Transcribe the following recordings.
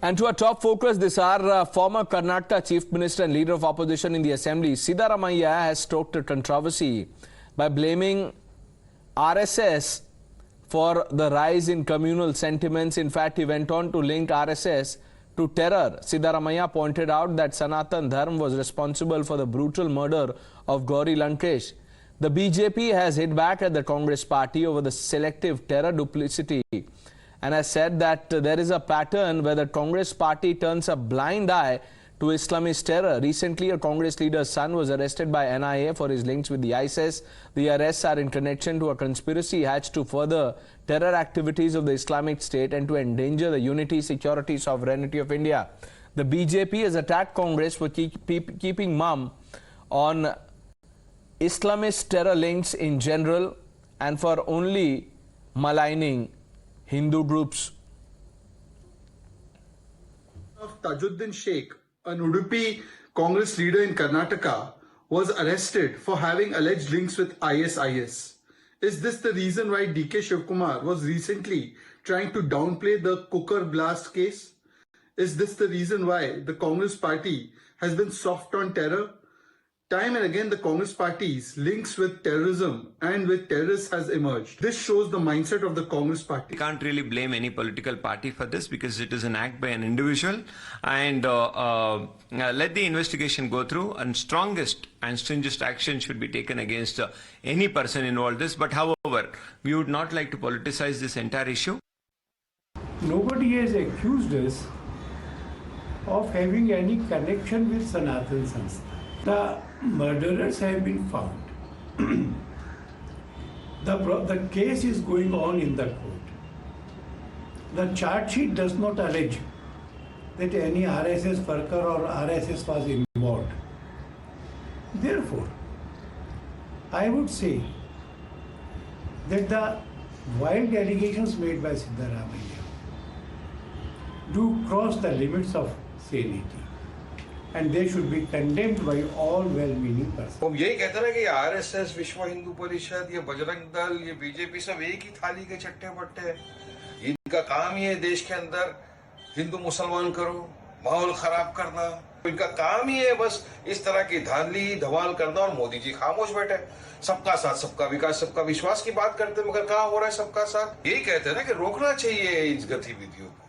And to our top focus this hour, former Karnataka Chief Minister and Leader of Opposition in the Assembly, Siddaramaiah, has stoked a controversy by blaming RSS for the rise in communal sentiments. In fact, he went on to link RSS to terror. Siddaramaiah pointed out that Sanatan Dharm was responsible for the brutal murder of Gauri Lankesh. The BJP has hit back at the Congress party over the selective terror duplicity and has said that there is a pattern where the Congress party turns a blind eye to Islamist terror. Recently, a Congress leader's son was arrested by NIA for his links with the ISIS. The arrests are in connection to a conspiracy hatched to further terror activities of the Islamic State and to endanger the unity, security, sovereignty of India. The BJP has attacked Congress for keeping mum on Islamist terror links in general and for only maligning Hindu groups. Tajuddin Sheikh, an Udupi Congress leader in Karnataka, was arrested for having alleged links with ISIS. Is this the reason why DK Shivkumar was recently trying to downplay the cooker blast case? Is this the reason why the Congress party has been soft on terror? Time and again, the Congress party's links with terrorism and with terrorists has emerged. This shows the mindset of the Congress party. We can't really blame any political party for this because it is an act by an individual, and let the investigation go through, and strongest and stringent action should be taken against any person involved in this. But however, we would not like to politicize this entire issue. Nobody has accused us of having any connection with Sanatan Sanstha. The murderers have been found. The case is going on in the court. The charge sheet does not allege that any RSS worker or RSS was involved. Therefore, I would say that the wild allegations made by Siddaramaiah do cross the limits of sanity, and they should be condemned by all well-meaning persons. हम यही कहते हैं कि RSS, विश्व हिंदू परिषद, ये बजरंग दल, ये BJP सब एक ही थाली के चट्टे बट्टे हैं। इनका काम ही है देश के अंदर हिंदू मुसलमान करो, माहौल खराब करना। इनका काम ही है बस इस तरह की धांधली धमाल करना, और मोदी जी खामोश बैठे। सबका साथ, सबका विकास, सबका विश्वास की बात करते, मगर कहाँ हो रहा है सबका साथ? यही कहते हैं ना कि रोकना चाहिए इस गतिविधियों को।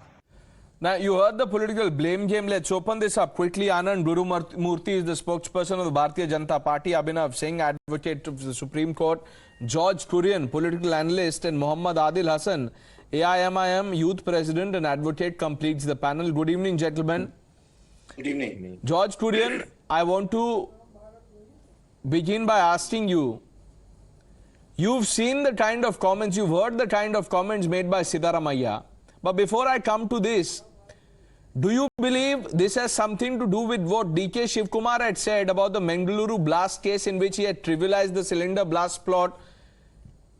Now, you heard the political blame game. Let's open this up quickly. Anand Gurumurthy is the spokesperson of the Bharatiya Janata Party. Abhinav Singh, advocate of the Supreme Court. George Kurian, political analyst. And Muhammad Adil Hassan, AIMIM youth president and advocate, completes the panel. Good evening, gentlemen. Good evening. George Kurian, I want to begin by asking you, you've seen the kind of comments, you've heard the kind of comments made by Siddaramaiah. But before I come to this, do you believe this has something to do with what DK Shivkumar had said about the Mangaluru blast case, in which he had trivialized the cylinder blast plot?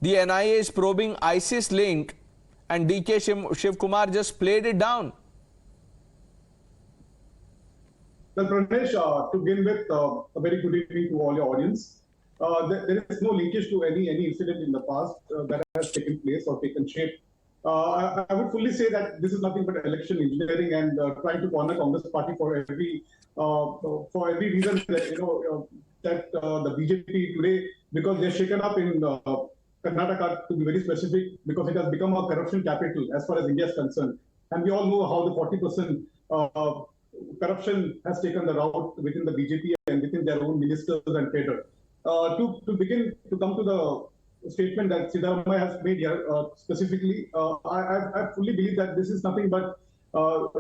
The NIA is probing ISIS link and DK Shivkumar just played it down. Well, Pranesh, to begin with, a very good evening to all your audience. There is no linkage to any incident in the past that has taken place or taken shape. I would fully say that this is nothing but election engineering and trying to corner Congress party for every reason that that the BJP today, because they're shaken up in Karnataka, to be very specific, because it has become a corruption capital as far as India is concerned, and we all know how the 40% corruption has taken the route within the BJP and within their own ministers and cadre. To come to the statement that Siddaramaiah has made here specifically, I fully believe that this is nothing but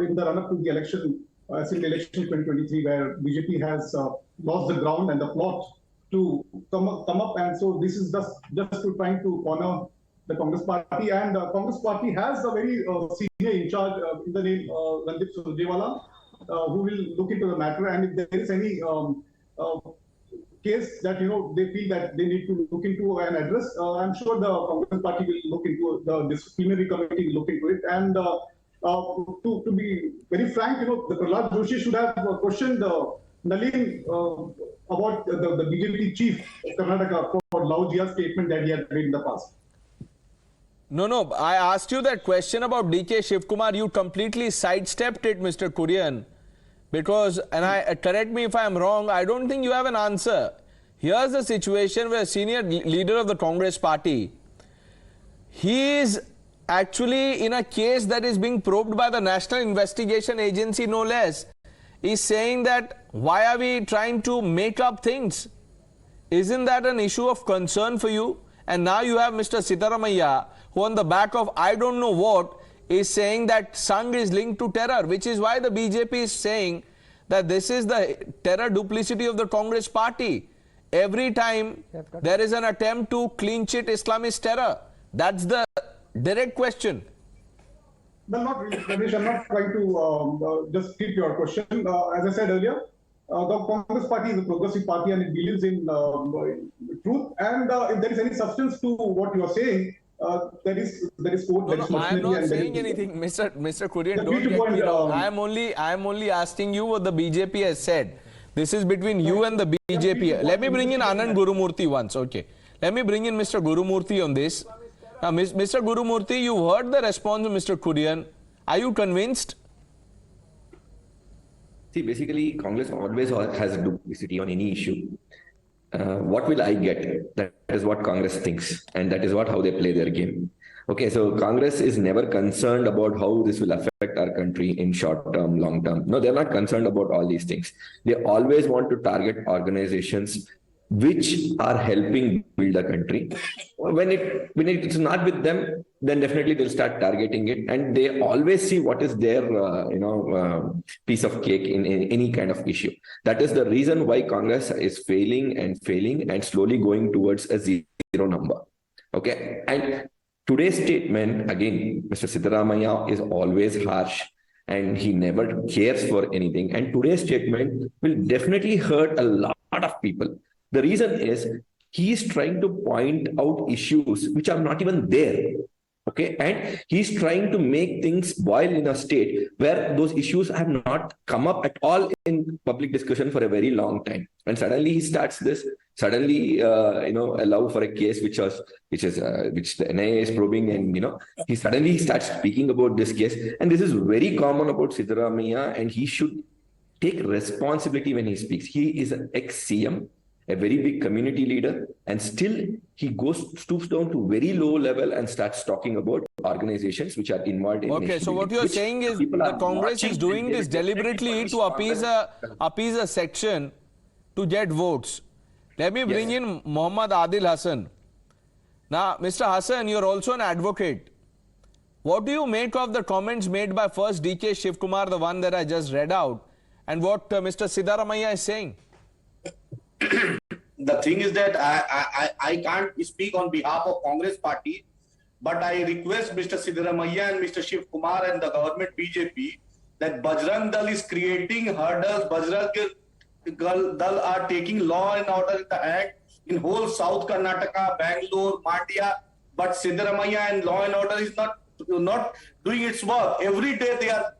in the run-up to the election, in the election 2023, where BJP has lost the ground and the plot to come up, and so this is just to trying to corner the Congress party, and Congress party has a very senior in charge in the name Randeep Surjewala, who will look into the matter, and if there is any case that they feel that they need to look into and address, I'm sure the Congress party will look into, the disciplinary committee will look into it. And to be very frank, the Prahlad Joshi should have questioned Nalin about the BJP chief of Karnataka for Laujia's statement that he had made in the past. No. I asked you that question about DK Shivkumar. You completely sidestepped it, Mr. Kurian. Because, and correct me if I am wrong, I don't think you have an answer. Here's the situation where a senior leader of the Congress party, he is actually in a case that is being probed by the National Investigation Agency, no less, is saying that why are we trying to make up things? Isn't that an issue of concern for you? And now you have Mr. Siddaramaiah, who on the back of I don't know what, is saying that Sangh is linked to terror, which is why the BJP is saying that this is the terror duplicity of the Congress party. Every time there is an attempt to clean chit Islamist terror. That's the direct question. Well, not really, Ganesh. I'm not trying to just skip your question. As I said earlier, the Congress party is a progressive party and it believes in truth. And if there is any substance to what you are saying, there is quote. No, I am not saying anything, Mr. Kurian. Don't get me wrong. I am only asking you what the BJP has said. This is between you and the BJP. Let me bring in Anand Gurumurthy once. Okay. Let me bring in Mr. Gurumurthy on this. Now, Mr. Gurumurthy, you heard the response of Mr. Kurian. Are you convinced? See, basically, Congress always has duplicity on any issue. What will I get? That is what Congress thinks, and that is how they play their game. Okay, so Congress is never concerned about how this will affect our country in short term, long term. No, they're not concerned about all these things. They always want to target organizations which are helping build a country. When it's not with them, then definitely they'll start targeting it, and they always see what is their piece of cake in any kind of issue. That is the reason why Congress is failing and slowly going towards a zero number. Okay, and today's statement, again, Mr. Siddaramaiah is always harsh and he never cares for anything. And today's statement will definitely hurt a lot of people. The reason is he is trying to point out issues which are not even there. Okay, and he's trying to make things boil in a state where those issues have not come up at all in public discussion for a very long time. And suddenly he starts this. Suddenly, allow for a case which the NIA is probing, and he suddenly starts speaking about this case. And this is very common about Siddaramaiah, and he should take responsibility when he speaks. He is an ex-CM, a very big community leader, and still he stoops down to very low level and starts talking about organizations which are involved in. Okay, so what you are saying is the Congress is doing this deliberately to appease a section to get votes. Let me bring in Muhammad Adil Hassan. Now, Mr. Hassan, you are also an advocate. What do you make of the comments made by first DK Shivkumar, the one that I just read out, and what Mr. Siddaramaiah is saying? The thing is that I can't speak on behalf of Congress party, but I request Mr. Siddaramaiah and Mr. Shivkumar and the government BJP that Bajrang Dal is creating hurdles. Bajrang Dal are taking law and order in the hand in whole South Karnataka, Bangalore, Mandya, but Siddaramaiah and law and order is not doing its work. Every day they are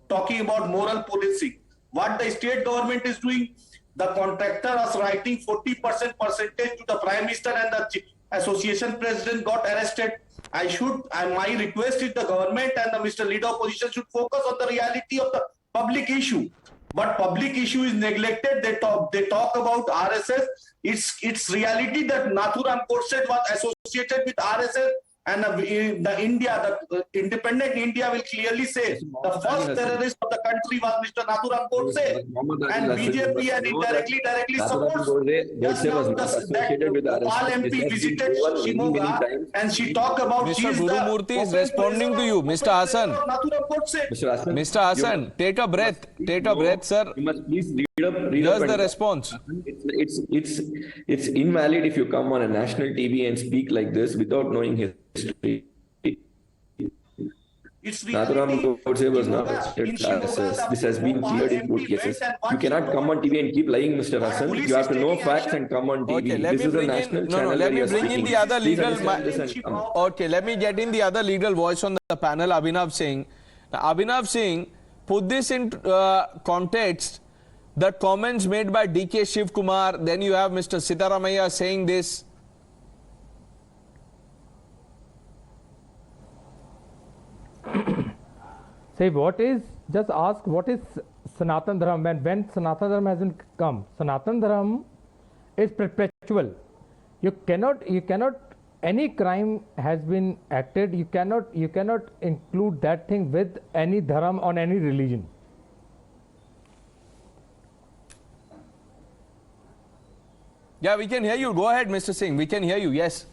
talking about moral policing. What the state government is doing, the contractor was writing 40% percentage to the Prime Minister, and the association president got arrested. My request is the government and the Mr. Leader Opposition should focus on the reality of the public issue. But public issue is neglected. They talk about RSS. It's reality that Nathuram Godse was associated with RSS, and the independent India will clearly say the first terrorist of the country was Mr. Nathuram Godse, and BJP and directly supports. Just now, the Pal MP visited Shimoga and she talked about Mr. Gurumurthy is responding to you, Mr. Hassan. Mr. Hassan, take a breath, sir. You must please read up. Here's the response. It's invalid if you come on a national TV and speak like this without knowing history. Nathuram Godse was not arrested. This has been cleared in court cases. You cannot come on TV and keep lying, Mr. Hassan. You have to know facts and come on TV. Okay, this is a national channel. Let me bring in the other legal. Okay, let me get in the other legal voice on the panel, Abhinav Singh. Now, Abhinav Singh, put this in context. The comments made by DK Shivkumar, then you have Mr. Siddaramaiah saying this. Say what is, just ask what is Sanatan Dharma, and when Sanatan Dharma hasn't come. Sanatan Dharma is perpetual. You cannot, any crime has been acted, you cannot include that thing with any dharma on any religion. Yeah, we can hear you. Go ahead, Mr. Singh. We can hear you. Yes.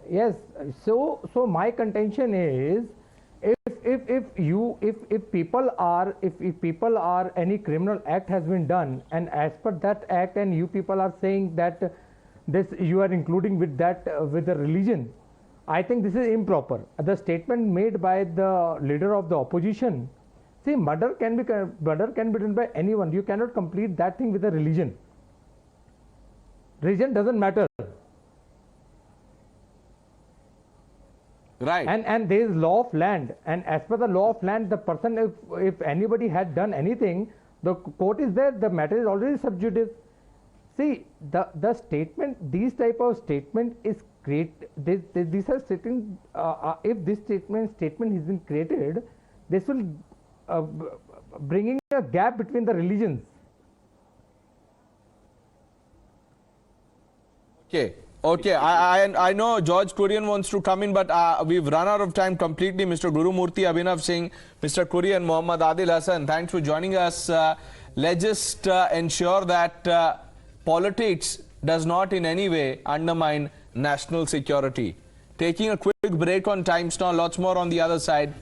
Yes. So my contention is, if people are any criminal act has been done, and as per that act, and you people are saying that this you are including with that with the religion, I think this is improper. The statement made by the leader of the opposition. See, murder can be done by anyone. You cannot complete that thing with a religion. Religion doesn't matter. Right. And there is law of land, and as per the law of land, the person, if anybody had done anything, the court is there. The matter is already sub judice. See, the statement, these type of statement is create. These are stating. If this statement has been created, this will bringing a gap between the religions. Okay. Okay. I know George Kurian wants to come in, but we've run out of time completely. Mr. Guru Murthy, Abhinav Singh, Mr. Kurian, Mohammad Adil Hassan, thanks for joining us. Let's just ensure that politics does not in any way undermine national security. Taking a quick break on Times Now, lots more on the other side.